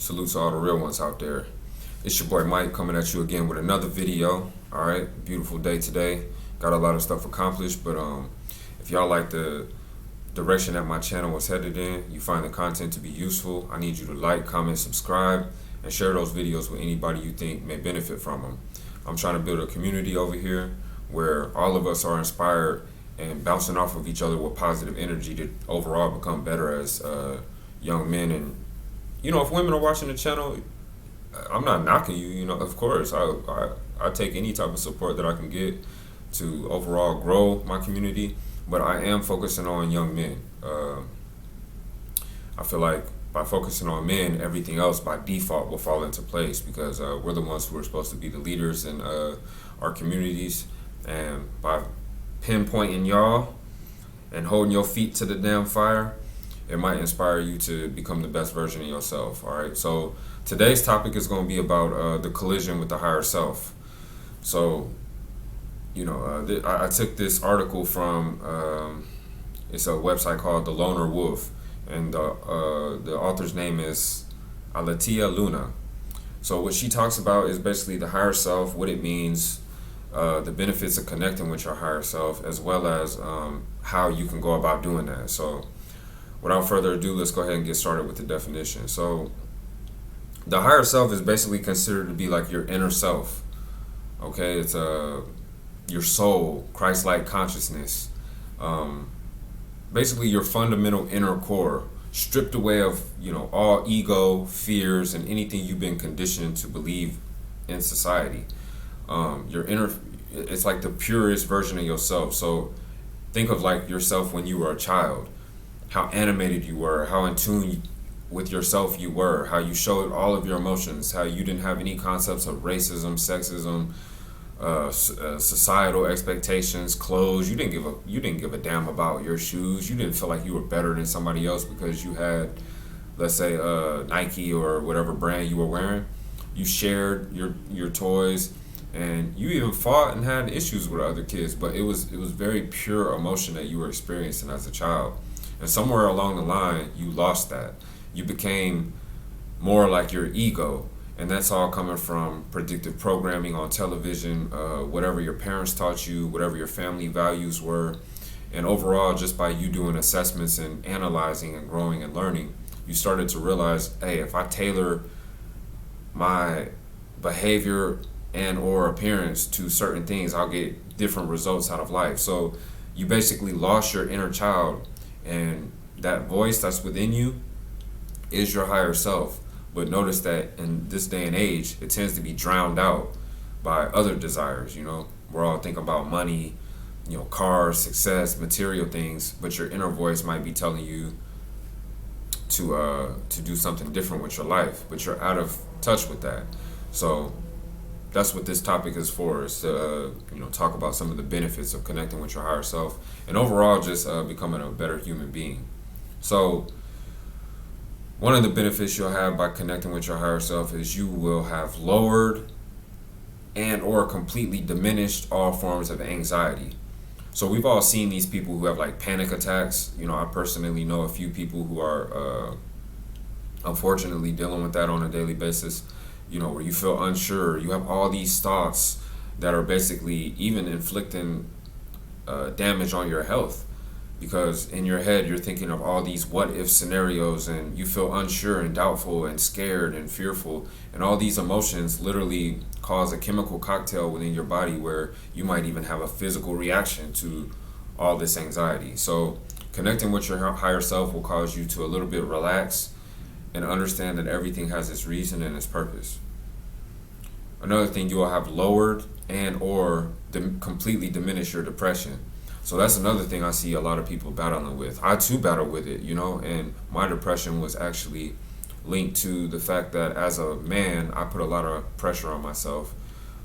Salute to all the real ones out there. It's your boy Mike coming at you again with another video. Alright, beautiful day today. Got a lot of stuff accomplished, but if y'all like the direction that my channel was headed in, you find the content to be useful, I need you to like, comment, subscribe, and share those videos with anybody you think may benefit from them. I'm trying to build a community over here where all of us are inspired and bouncing off of each other with positive energy to overall become better as young men. And you know, if women are watching the channel, I'm not knocking you. You know, of course, I take any type of support that I can get to overall grow my community. But I am focusing on young men. I feel like by focusing on men, everything else by default will fall into place because we're the ones who are supposed to be the leaders in our communities. And by pinpointing y'all and holding your feet to the damn fire, it might inspire you to become the best version of yourself. All right. So today's topic is going to be about the collision with the higher self. So, you know, I took this article from it's a website called The Loner Wolf, and the author's name is Aletheia Luna. So what she talks about is basically the higher self, what it means, the benefits of connecting with your higher self, as well as how you can go about doing that. So without further ado, let's go ahead and get started with the definition. So the higher self is basically considered to be like your inner self. Okay, it's your soul, Christ-like consciousness. Basically your fundamental inner core, stripped away of, you know, all ego, fears, and anything you've been conditioned to believe in society. Your inner, it's like the purest version of yourself. So think of like yourself when you were a child, how animated you were, how in tune with yourself you were, how you showed all of your emotions, how you didn't have any concepts of racism, sexism, societal expectations, clothes. You didn't give a damn about your shoes. You didn't feel like you were better than somebody else because you had, let's say, Nike or whatever brand you were wearing. You shared your toys, and you even fought and had issues with other kids. But it was very pure emotion that you were experiencing as a child. And somewhere along the line, you lost that. You became more like your ego. And that's all coming from predictive programming on television, whatever your parents taught you, whatever your family values were. And overall, just by you doing assessments and analyzing and growing and learning, you started to realize, hey, if I tailor my behavior and or appearance to certain things, I'll get different results out of life. So you basically lost your inner child, and that voice that's within you is your higher self. But notice that in this day and age, it tends to be drowned out by other desires. You know, we're all thinking about money, you know, cars, success, material things, but your inner voice might be telling you to do something different with your life, but you're out of touch with that. So that's what this topic is for, is to you know, talk about some of the benefits of connecting with your higher self and overall just becoming a better human being. So one of the benefits you'll have by connecting with your higher self is you will have lowered and or completely diminished all forms of anxiety. So we've all seen these people who have like panic attacks. You know, I personally know a few people who are unfortunately dealing with that on a daily basis. You know, where you feel unsure, you have all these thoughts that are basically even inflicting damage on your health. Because in your head, you're thinking of all these what-if scenarios, and you feel unsure and doubtful and scared and fearful. And all these emotions literally cause a chemical cocktail within your body where you might even have a physical reaction to all this anxiety. So connecting with your higher self will cause you to a little bit relax and understand that everything has its reason and its purpose. Another thing, you will have lowered and or completely diminish your depression. So that's another thing I see a lot of people battling with. I too battle with it, you know, and my depression was actually linked to the fact that as a man, I put a lot of pressure on myself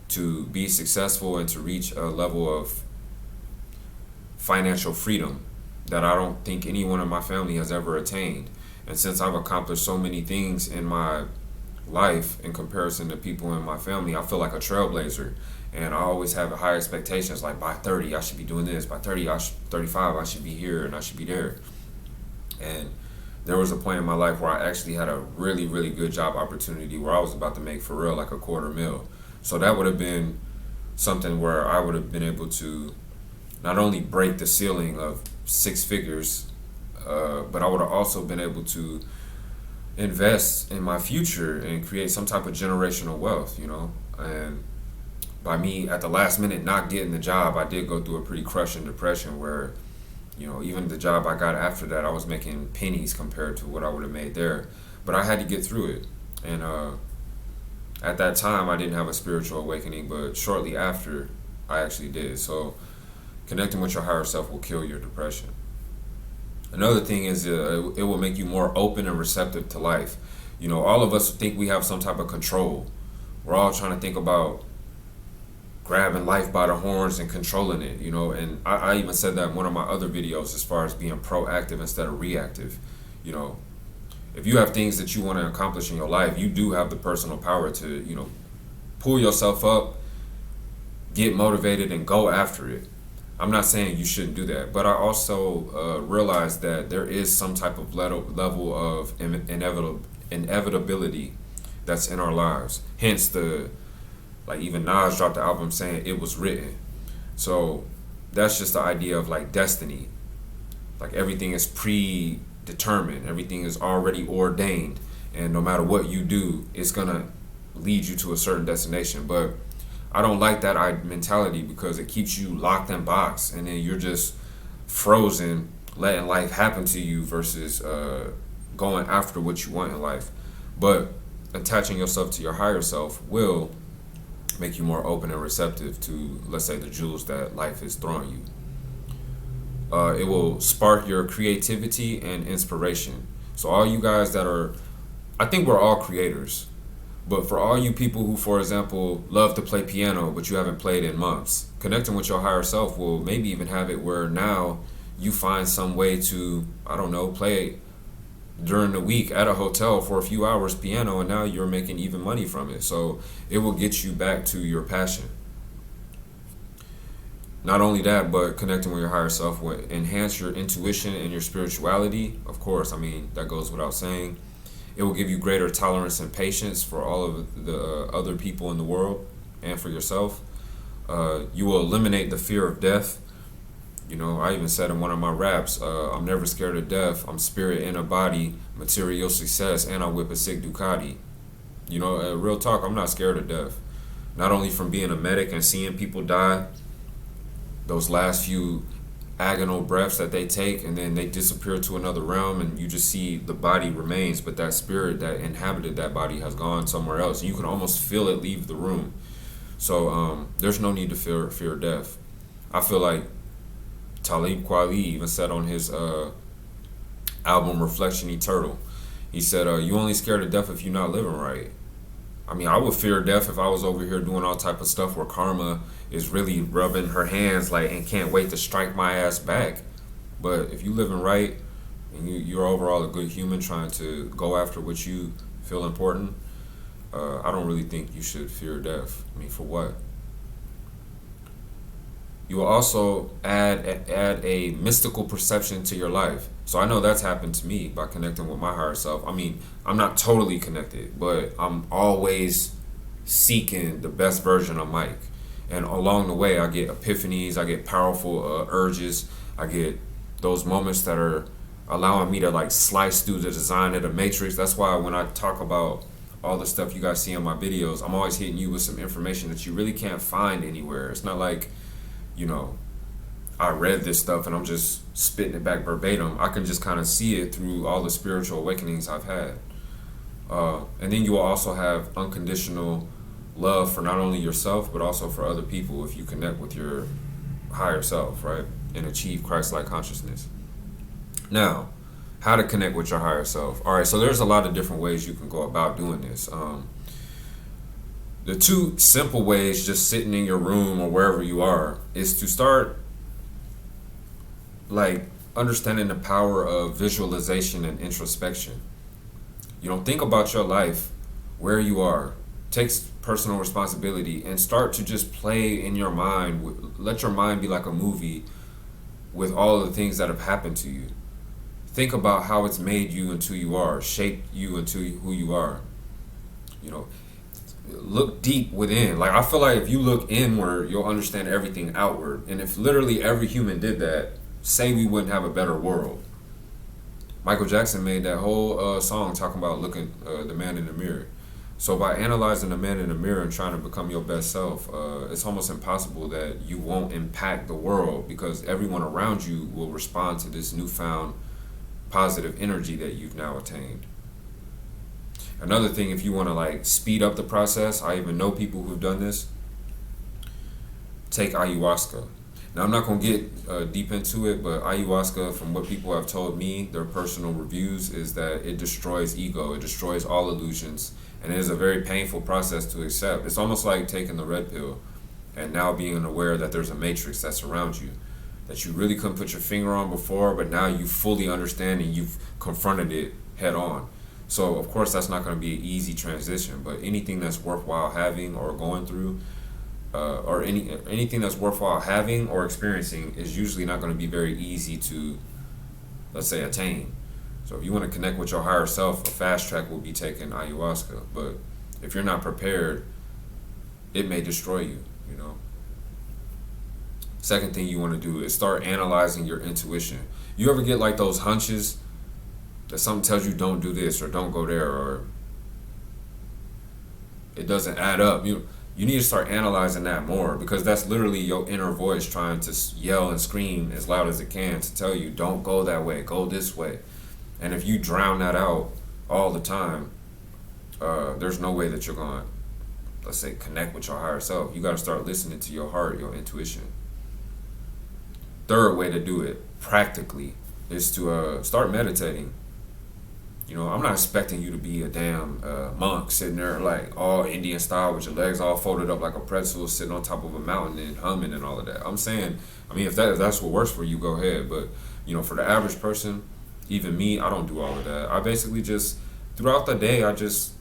to be successful and to reach a level of financial freedom that I don't think anyone in my family has ever attained. And since I've accomplished so many things in my life in comparison to people in my family, I feel like a trailblazer. And I always have high expectations, like by 30, I should be doing this. By 35, I should be here and I should be there. And there was a point in my life where I actually had a really, really good job opportunity where I was about to make for real like $250,000. So that would have been something where I would have been able to not only break the ceiling of six figures, but I would have also been able to invest in my future and create some type of generational wealth, you know. And by me at the last minute not getting the job, I did go through a pretty crushing depression where, you know, even the job I got after that, I was making pennies compared to what I would have made there. But I had to get through it. And at that time, I didn't have a spiritual awakening, but shortly after, I actually did. So connecting with your higher self will kill your depression. Another thing is it will make you more open and receptive to life. You know, all of us think we have some type of control. We're all trying to think about grabbing life by the horns and controlling it, you know. And I even said that in one of my other videos as far as being proactive instead of reactive. You know, if you have things that you want to accomplish in your life, you do have the personal power to, you know, pull yourself up, get motivated, and go after it. I'm not saying you shouldn't do that, but I also realize that there is some type of level of inevitability that's in our lives. Hence the, like, even Nas dropped the album saying it was written. So that's just the idea of like destiny. Like everything is predetermined, everything is already ordained, and no matter what you do, it's gonna lead you to a certain destination. But I don't like that mentality because it keeps you locked in box, and then you're just frozen, letting life happen to you versus going after what you want in life. But attaching yourself to your higher self will make you more open and receptive to, let's say, the jewels that life is throwing you. It will spark your creativity and inspiration. So all you guys that are, I think we're all creators. But for all you people who, for example, love to play piano, but you haven't played in months, connecting with your higher self will maybe even have it where now you find some way to, I don't know, play during the week at a hotel for a few hours piano, and now you're making even money from it. So it will get you back to your passion. Not only that, but connecting with your higher self will enhance your intuition and your spirituality. Of course, I mean, that goes without saying. It will give you greater tolerance and patience for all of the other people in the world and for yourself. You will eliminate the fear of death. You know, I even said in one of my raps, I'm never scared of death. I'm spirit in a body, material success, and I whip a sick Ducati. You know, real talk, I'm not scared of death. Not only from being a medic and seeing people die, those last few agonal breaths that they take, and then they disappear to another realm, and you just see the body remains, but that spirit that inhabited that body has gone somewhere else. You can almost feel it leave the room. So there's no need to fear death. I feel like Talib Kweli even said on his album Reflection Eternal, he said, you only scared of death if you're not living right. I mean, I would fear death if I was over here doing all type of stuff where karma is really rubbing her hands like and can't wait to strike my ass back. But if you living right and you're overall a good human trying to go after what you feel important, I don't really think you should fear death. I mean, for what? You will also add a mystical perception to your life. So I know that's happened to me by connecting with my higher self. I mean, I'm not totally connected, but I'm always seeking the best version of Mike. And along the way, I get epiphanies, I get powerful urges, I get those moments that are allowing me to like slice through the design of the matrix. That's why when I talk about all the stuff you guys see in my videos, I'm always hitting you with some information that you really can't find anywhere. It's not like, you know, I read this stuff and I'm just spitting it back verbatim. I can just kind of see it through all the spiritual awakenings I've had. And then you will also have unconditional love for not only yourself, but also for other people if you connect with your higher self, right? And achieve Christ-like consciousness. Now, how to connect with your higher self. All right, so there's a lot of different ways you can go about doing this. The two simple ways, just sitting in your room or wherever you are, is to start like understanding the power of visualization and introspection. You know, think about your life, where you are, take personal responsibility, and start to just play in your mind. Let your mind be like a movie with all of the things that have happened to you. think about how it's made you into who you are, shaped you into who you are. You know, look deep within. Like, I feel like if you look inward, you'll understand everything outward. And if literally every human did that, say we wouldn't have a better world. Michael Jackson made that whole song talking about looking the man in the mirror. So by analyzing the man in the mirror and trying to become your best self, it's almost impossible that you won't impact the world, because everyone around you will respond to this newfound positive energy that you've now attained. Another thing, if you want to like speed up the process, I even know people who've done this, take ayahuasca. Now, I'm not going to get deep into it, but ayahuasca, from what people have told me, their personal reviews, is that it destroys ego, it destroys all illusions, and it is a very painful process to accept. It's almost like taking the red pill and now being aware that there's a matrix that's around you that you really couldn't put your finger on before, but now you fully understand and you've confronted it head on. So, of course, that's not going to be an easy transition, but anything that's worthwhile having or going through, or anything that's worthwhile having or experiencing, is usually not going to be very easy to, let's say, attain. So if you want to connect with your higher self, a fast track will be taking ayahuasca. But if you're not prepared, it may destroy you, you know. Second thing you want to do is start analyzing your intuition. You ever get like those hunches that something tells you don't do this or don't go there, or it doesn't add up? You need to start analyzing that more, because that's literally your inner voice trying to yell and scream as loud as it can to tell you, don't go that way, go this way. And if you drown that out all the time, there's no way that you're going to, let's say, connect with your higher self. You got to start listening to your heart, your intuition. Third way to do it, practically, is to start meditating. You know, I'm not expecting you to be a damn monk sitting there like all Indian style with your legs all folded up like a pretzel, sitting on top of a mountain and humming and all of that. I'm saying, I mean, if that's what works for you, go ahead. But, you know, for the average person, even me, I don't do all of that. I basically just, throughout the day, I just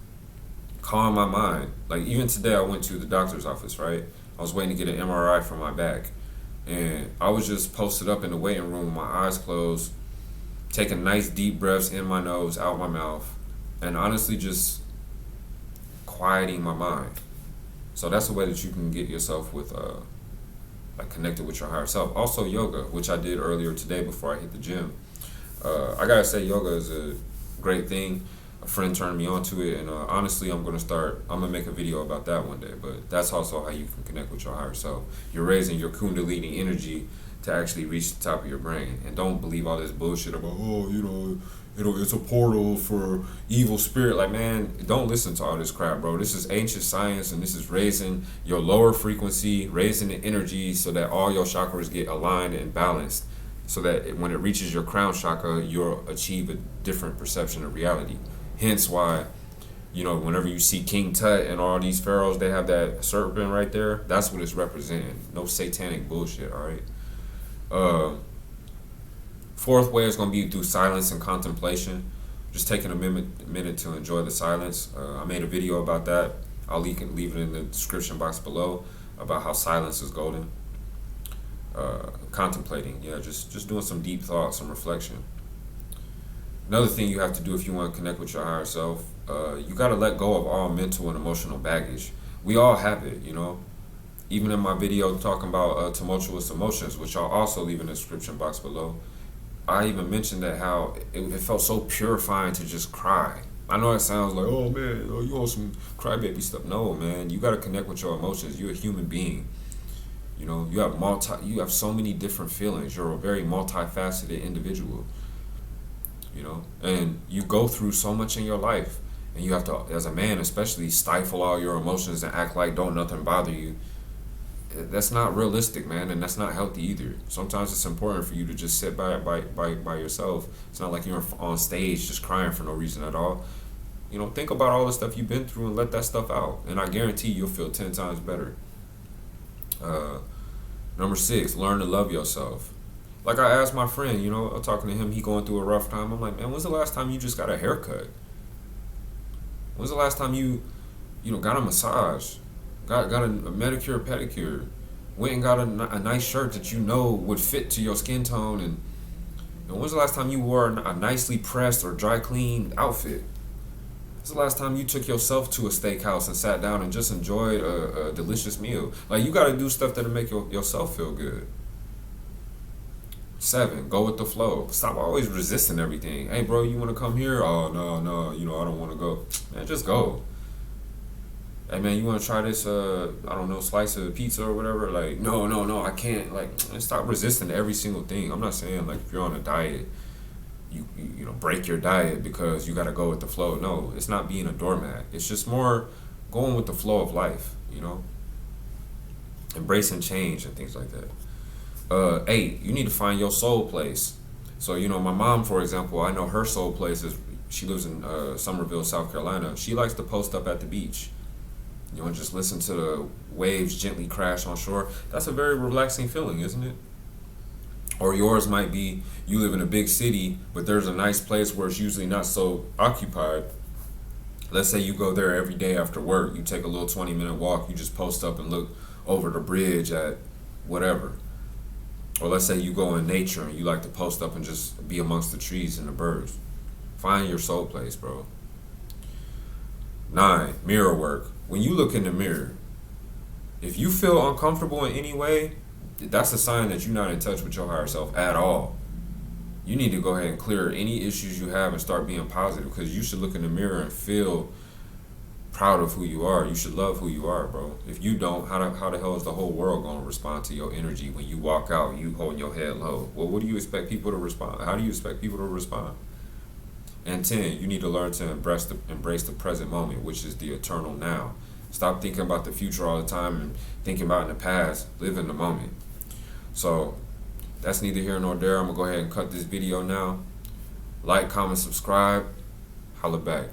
calm my mind. Like, even today, I went to the doctor's office, right? I was waiting to get an MRI for my back. And I was just posted up in the waiting room with my eyes closed, taking nice deep breaths in my nose, out my mouth, and honestly just quieting my mind. So that's a way that you can get yourself with, like, connected with your higher self. Also yoga, which I did earlier today before I hit the gym. I gotta say, yoga is a great thing. A friend turned me on to it, and honestly, I'm gonna make a video about that one day. But that's also how you can connect with your higher self. You're raising your kundalini energy to actually reach the top of your brain. And don't believe all this bullshit about, oh, you know, it's a portal for evil spirit. Like, man, don't listen to all this crap, bro. This is ancient science, and this is raising your lower frequency, raising the energy so that all your chakras get aligned and balanced, so that when it reaches your crown chakra, you'll achieve a different perception of reality. Hence why, you know, whenever you see King Tut and all these pharaohs, they have that serpent right there. That's what it's representing. No satanic bullshit, all right? Fourth way is going to be through silence and contemplation. Just taking a minute to enjoy the silence. I made a video about that. I'll leave it in the description box below, about how silence is golden. Contemplating, yeah, just doing some deep thought, some reflection. Another thing you have to do if you want to connect with your higher self, you got to let go of all mental and emotional baggage. We all have it, you know. Even in my video talking about tumultuous emotions, which I'll also leave in the description box below, I even mentioned that how it felt so purifying to just cry. I know it sounds like, oh man, you on some crybaby stuff. No, man, you got to connect with your emotions. You're a human being. You know, you have so many different feelings. You're a very multifaceted individual. You know, and you go through so much in your life, and you have to, as a man especially, stifle all your emotions and act like don't nothing bother you. That's not realistic, man, and that's not healthy either. Sometimes it's important for you to just sit by yourself. It's not like you're on stage just crying for no reason at all. You know, think about all the stuff you've been through and let that stuff out, and I guarantee you'll feel 10 times better. Number 6, learn to love yourself. Like I asked my friend, you know, talking to him, he going through a rough time. I'm like, man, when's the last time you just got a haircut? When's the last time you got a massage, got a manicure, pedicure, went and got a nice shirt that you know would fit to your skin tone, and And when's the last time you wore a nicely pressed or dry cleaned outfit? When's the last time you took yourself to a steakhouse and sat down and just enjoyed a delicious meal? Like, you got to do stuff that'll make yourself feel good. 7, go with the flow. Stop always resisting everything. Hey, bro, you want to come here? Oh, no, I don't want to go. Man, just go. Hey, man, you want to try this, I don't know, slice of pizza or whatever? Like, no, I can't. Like, stop resisting every single thing. I'm not saying, like, if you're on a diet, you know, break your diet because you got to go with the flow. No, it's not being a doormat. It's just more going with the flow of life, you know? Embracing change and things like that. 8, you need to find your soul place. So, you know, my mom, for example, I know her soul place is, she lives in Somerville, South Carolina. She likes to post up at the beach. You know, just listen to the waves gently crash on shore. That's a very relaxing feeling, isn't it? Or yours might be, you live in a big city, but there's a nice place where it's usually not so occupied. Let's say you go there every day after work. You take a little 20-minute walk. You just post up and look over the bridge at whatever. Or let's say you go in nature and you like to post up and just be amongst the trees and the birds. Find your soul place, bro. 9, mirror work. When you look in the mirror, if you feel uncomfortable in any way, that's a sign that you're not in touch with your higher self at all. You need to go ahead and clear any issues you have and start being positive, because you should look in the mirror and feel proud of who you are. You should love who you are, bro. If you don't, how the hell is the whole world going to respond to your energy when you walk out, you holding your head low? Well, what do you expect people to respond? How do you expect people to respond? And 10, you need to learn to embrace the present moment, which is the eternal now. Stop thinking about the future all the time and thinking about in the past. Live in the moment. So that's neither here nor there. I'm going to go ahead and cut this video now. Like, comment, subscribe. Holla back.